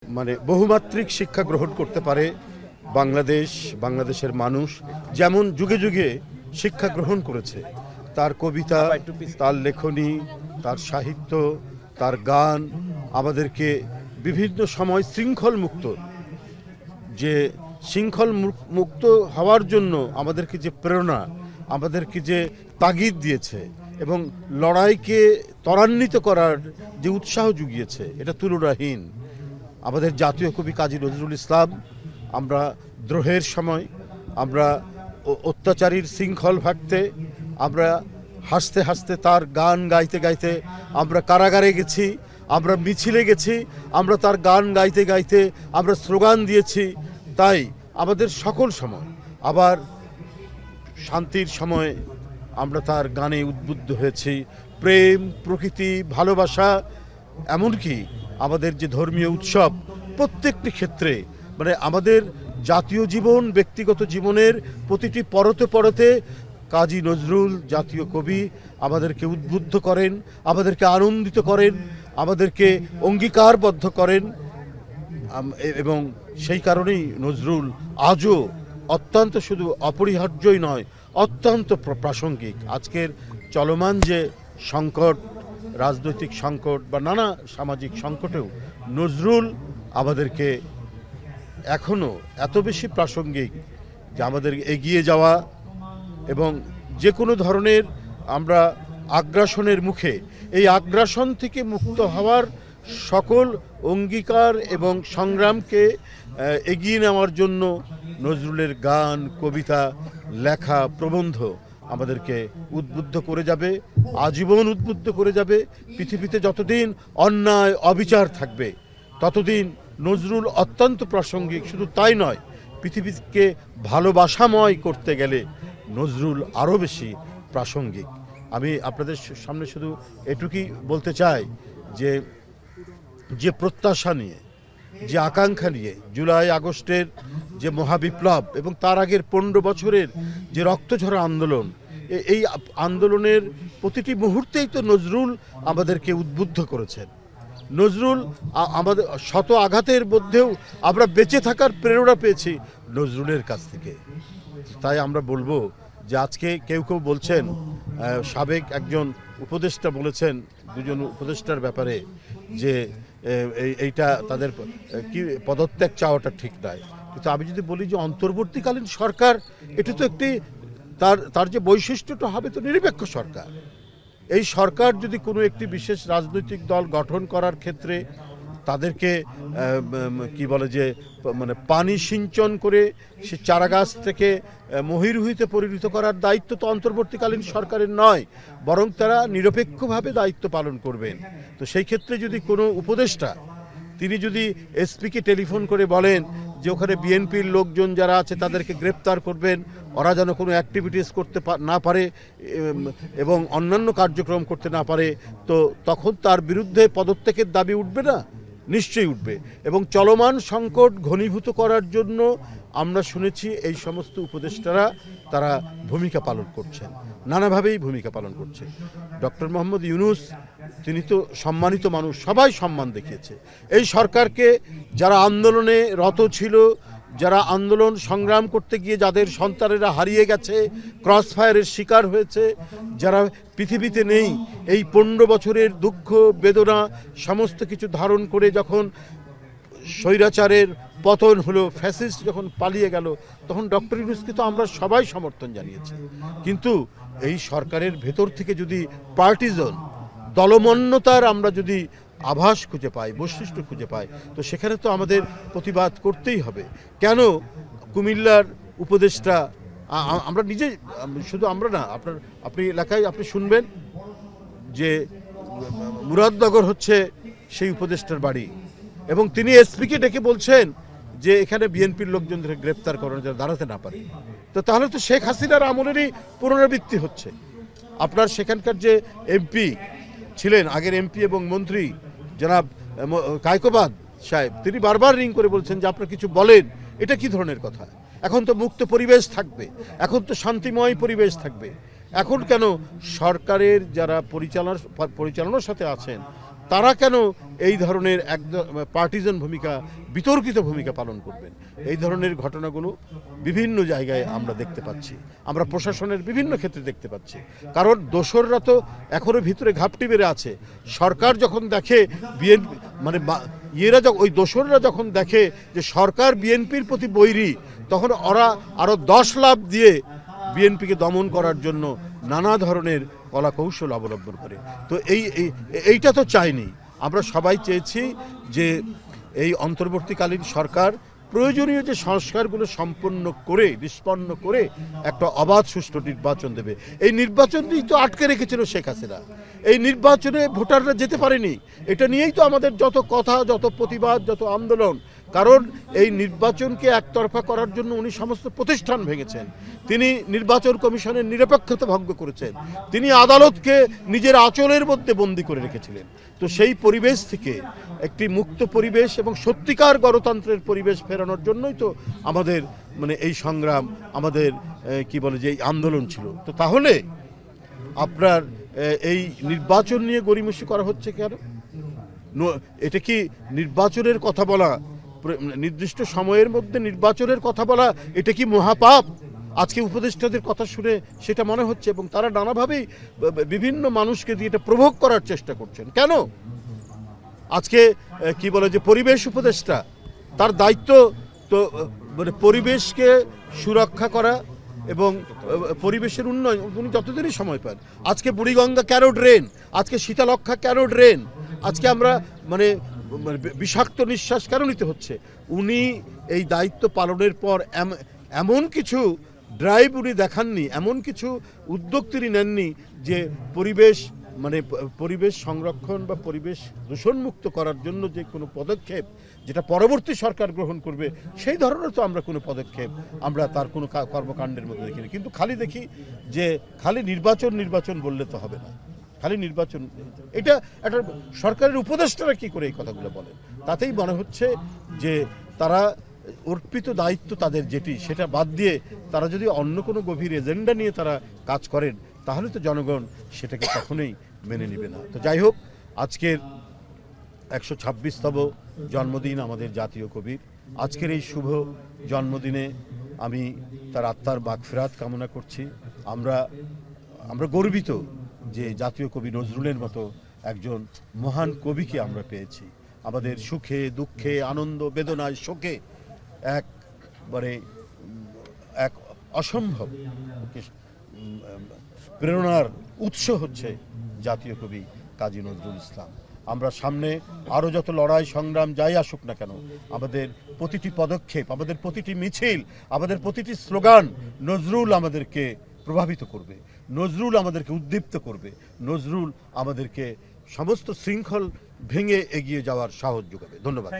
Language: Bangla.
মানে বহুমাত্রিক শিক্ষা গ্রহণ করতে পারে বাংলাদেশের মানুষ যেমন যুগে যুগে শিক্ষা গ্রহণ করেছে। তার কবিতা, তার লেখনী, তার সাহিত্য, তার গান আমাদেরকে বিভিন্ন সময় শৃঙ্খল মুক্ত হওয়ার জন্য আমাদেরকে যে প্রেরণা, আমাদেরকে যে তাগিদ দিয়েছে এবং লড়াইকে ত্বরান্বিত করার যে উৎসাহ জুগিয়েছে, এটা তুলনাহীন। আমাদের জাতীয় কবি কাজী নজরুল ইসলাম, আমরা দ্রোহের সময়, আমরা অত্যাচারীর শৃঙ্খল ভাগতে, আমরা হাসতে হাসতে তার গান গাইতে গাইতে আমরা কারাগারে গেছি, আমরা মিছিলে গেছি, আমরা তার গান গাইতে গাইতে আমরা স্লোগান দিয়েছি। তাই আমাদের সকল সময়, আবার শান্তির সময় আমরা তার গানে উদ্বুদ্ধ হয়েছি। প্রেম, প্রকৃতি, ভালোবাসা, এমনকি আমাদের যে ধর্মীয় উৎসব, প্রত্যেকটি ক্ষেত্রে মানে আমাদের জাতীয় জীবন, ব্যক্তিগত জীবনের প্রতিটি পরতে পরতে কাজী নজরুল জাতীয় কবি আমাদেরকে উদ্বুদ্ধ করেন, আমাদেরকে আনন্দিত করেন, আমাদেরকে অঙ্গীকারবদ্ধ করেন। এবং সেই কারণেই নজরুল আজও অত্যন্ত শুধু অপরিহার্যই নয়, অত্যন্ত প্রাসঙ্গিক। আজকের চলমান যে সংকট, রাজনৈতিক সংকট বা নানা সামাজিক সংকটেও নজরুল আমাদেরকে এখনও এত বেশি প্রাসঙ্গিক যে আমাদের এগিয়ে যাওয়া এবং যে কোনো ধরনের আমরা আগ্রাসনের মুখে, এই আগ্রাসন থেকে মুক্ত হওয়ার সকল অঙ্গীকার এবং সংগ্রামকে এগিয়ে নেওয়ার জন্য নজরুলের গান, কবিতা, লেখা, প্রবন্ধ আমাদেরকে উদ্বুদ্ধ করে যাবে, আজীবন উদ্বুদ্ধ করে যাবে। পৃথিবীতে যতদিন অন্যায় অবিচার থাকবে ততদিন নজরুল অত্যন্ত প্রাসঙ্গিক। শুধু তাই নয়, পৃথিবীকে ভালোবাসাময় করতে গেলে নজরুল আরও বেশি প্রাসঙ্গিক। আমি আপনাদের সামনে শুধু এটুকুই বলতে চাই যে প্রত্যাশা নিয়ে, যে আকাঙ্ক্ষা নিয়ে জুলাই আগস্টের যে মহাবিপ্লব এবং তার আগের 15 বছরের যে রক্তঝরা আন্দোলন, এই আন্দোলনের প্রতিটি মুহূর্তেই তো নজরুল আমাদেরকে উদ্বুদ্ধ করেছেন। নজরুল আমাদের শত আঘাতের মধ্যেও আমরা বেঁচে থাকার প্রেরণা পেয়েছি নজরুলের কাছ থেকে। তাই আমরা বলবো যে আজকে কেউ কেউ বলছেন, সাবেক একজন উপদেষ্টা বলেছেন দুজন উপদেষ্টার ব্যাপারে যে এইটা তাদের কি পদত্যাগ চাওয়াটা ঠিক নয়। কিন্তু আমি যদি বলি যে অন্তর্বর্তীকালীন সরকার, এটা তো একটি তার যে বৈশিষ্ট্যটা হবে তো নিরপেক্ষ সরকার। এই সরকার যদি কোনো একটি বিশেষ রাজনৈতিক দল গঠন করার ক্ষেত্রে তাদেরকে কি বলে যে মানে পানি সিঞ্চন করে সে চারাগাছ থেকে মহিরুহিতে পরিণত করার দায়িত্ব তো অন্তর্বর্তীকালীন সরকারের নয়, বরং তারা নিরপেক্ষভাবে দায়িত্ব পালন করবেন। তো সেই ক্ষেত্রে যদি কোনো উপদেষ্টা তিনি যদি এসপিকে টেলিফোন করে বলেন যে ওখানে বিএনপির লোকজন যারা আছে তাদেরকে গ্রেপ্তার করবেন, ওরা যেন কোনো অ্যাক্টিভিটিস করতে না পারে এবং অন্যান্য কার্যক্রম করতে না পারে, তো তখন তার বিরুদ্ধে পদত্যাগের দাবি উঠবে না? নিশ্চয়ই উঠবে। এবং চলমান সংকট ঘনীভূত করার জন্য আমরা শুনেছি এই সমস্ত উপদেষ্টারা তারা ভূমিকা পালন করছেন, নানাভাবেই ভূমিকা পালন করছে। ডক্টর মোহাম্মদ ইউনূস তিনি তো সম্মানিত মানুষ, সবাই সম্মান দেখিয়েছে এই সরকারকে। যারা আন্দোলনে রত ছিল, যারা আন্দোলন সংগ্রাম করতে গিয়ে যাদের সন্তানেরা হারিয়ে গেছে, ক্রস ফায়ারের শিকার হয়েছে, যারা পৃথিবীতে নেই, এই 15 বছরের দুঃখ বেদনা সমস্ত কিছু ধারণ করে যখন স্বৈরাচারের পতন হলো, ফ্যাসিস্ট যখন পালিয়ে গেল, তখন ডক্টর ইউনূসকে তো আমরা সবাই সমর্থন জানিয়েছি। কিন্তু এই সরকারের ভেতর থেকে যদি পার্টিজন দলমন্যতার আমরা যদি আভাস খুঁজে পাই, বৈশিষ্ট্য খুঁজে পাই, তো সেখানে তো আমাদের প্রতিবাদ করতেই হবে। কেন কুমিল্লার উপদেষ্টা, আমরা নিজে, শুধু আমরা না, আপনি এলাকায় আপনি শুনবেন যে মুরাদনগর হচ্ছে সেই উপদেষ্টার বাড়ি, এবং তিনি এসপিকে ডেকে বলছেন যে এখানে বিএনপির লোকজনদের গ্রেপ্তার করানো যেন দাঁড়াতে না পারে। তো তাহলে তো শেখ হাসিনার আমলেরই পুনরাবৃত্তি হচ্ছে। আপনার সেখানকার যে এমপি ছিলেন, আগের এমপি এবং মন্ত্রী জনাব কায়কোবাদ সাহেব, তিনি বারবার রিং করে বলছেন যে আপনারা কিছু বলেন, এটা কি ধরনের কথা? এখন তো মুক্ত পরিবেশ থাকবে, এখন তো শান্তিময় পরিবেশ থাকবে। এখন কেন সরকারের যারা পরিচালনার সাথে আছেন তারা কেন এই ধরনের একদম পার্টিজান ভূমিকা, বিতর্কিত ভূমিকা পালন করবেন? এই ধরনের ঘটনাগুলো বিভিন্ন জায়গায় আমরা দেখতে পাচ্ছি, আমরা প্রশাসনের বিভিন্ন ক্ষেত্রে দেখতে পাচ্ছি। কারণ দোসররা তো এখনও ভিতরে ঘাপটি বেড়ে আছে। সরকার যখন দেখে বিএনপি মানে ওই দোসররা যখন দেখে যে সরকার বিএনপির প্রতি বৈরী, তখন ওরা আরও 10 লাফ দিয়ে বিএনপিকে দমন করার জন্য নানা ধরনের কলা কৌশল অবলম্বন করে। তো এইটা তো চাইনি। আমরা সবাই চেয়েছি যে এই অন্তর্বর্তীকালীন সরকার প্রয়োজনীয় যে সংস্কারগুলো সম্পন্ন করে নিষ্পন্ন করে একটা অবাধ সুষ্ঠু নির্বাচন দেবে। এই নির্বাচনই তো আটকে রেখেছিল শেখ হাসিনা। এই নির্বাচনে ভোটাররা যেতে পারেনি। এটা নিয়েই তো আমাদের যত কথা, যত প্রতিবাদ, যত আন্দোলন। কারণ এই নির্বাচনকে একতরফা করার জন্য উনি সমস্ত প্রতিষ্ঠান ভেঙেছেন। তিনি নির্বাচন কমিশনের নিরপেক্ষতা ভঙ্গ করেছেন। তিনি আদালতকে নিজের আঁচলের মধ্যে বন্দী করে রেখেছিলেন। তো সেই পরিবেশ থেকে একটি মুক্ত পরিবেশ এবং সত্যিকার গণতন্ত্রের পরিবেশ ফেরানোর জন্যই তো আমাদের মানে এই সংগ্রাম, আমাদের কি বলে যে এই আন্দোলন ছিল। তো তাহলে আপনার এই নির্বাচন নিয়ে গড়িমসি করা হচ্ছে কেন? এটা কি নির্বাচনের কথা বলা, নির্দিষ্ট সময়ের মধ্যে নির্বাচনের কথা বলা, এটা কি মহাপাপ? আজকে উপদেষ্টাদের কথা শুনে সেটা মনে হচ্ছে, এবং তারা নানাভাবেই বিভিন্ন মানুষকে দিয়ে এটা প্রভোগ করার চেষ্টা করছেন। কেন? আজকে কি বলে যে পরিবেশ উপদেষ্টা, তার দায়িত্ব তো মানে পরিবেশকে সুরক্ষা করা এবং পরিবেশের উন্নয়ন। উনি যতদিনই সময় পান। আজকে বুড়িগঙ্গা কেন ড্রেন, আজকে শীতলক্ষা কেন ড্রেন, আজকে আমরা মানে বিষাক্ত নিঃশ্বাস কেন নিতে হচ্ছে? উনি এই দায়িত্ব পালনের পর এমন কিছু ড্রাইভ উনি দেখাননি, এমন কিছু উদ্যোগ তিনি নেননি যে পরিবেশ সংরক্ষণ বা পরিবেশ দূষণমুক্ত করার জন্য যে কোনো পদক্ষেপ যেটা পরবর্তী সরকার গ্রহণ করবে, সেই ধরনের তো আমরা কোনো পদক্ষেপ আমরা তার কোনো কর্মকাণ্ডের মধ্যে দেখিনি। কিন্তু খালি দেখি যে খালি নির্বাচন বললে তো হবে না। খালি নির্বাচন, এটা একটা সরকারের উপদেষ্টারা কি করে এই কথাগুলো বলেন? তাতেই মনে হচ্ছে যে তারা অর্পিত দায়িত্ব তাদের যেটি, সেটা বাদ দিয়ে তারা যদি অন্য কোনো গভীর এজেন্ডা নিয়ে তারা কাজ করেন, তাহলে তো জনগণ সেটাকে কখনোই মেনে নেবে না। তো যাই হোক, আজকের 126তম জন্মদিন আমাদের জাতীয় কবির। আজকের এই শুভ জন্মদিনে আমি তার আত্মার মাগফিরাত কামনা করছি। আমরা গর্বিত যে জাতীয় কবি নজরুলের মতো একজন মহান কবিকে আমরা পেয়েছি। আমাদের সুখে দুঃখে আনন্দ বেদনায় শোকে এক অসম্ভব প্রেরণার উৎস হচ্ছে জাতীয় কবি কাজী নজরুল ইসলাম। আমরা সামনে আরও যত লড়াই সংগ্রাম যাই আসুক না কেন, আমাদের প্রতিটি পদক্ষেপ, আমাদের প্রতিটি মিছিল, আমাদের প্রতিটি স্লোগান নজরুল আমাদেরকে প্রভাবিত করবে, নজরুল আমাদেরকে উদ্দীপ্ত করবে, নজরুল আমাদেরকে সমস্ত শৃঙ্খল ভেঙে এগিয়ে যাওয়ার সাহস যোগাবে। ধন্যবাদ।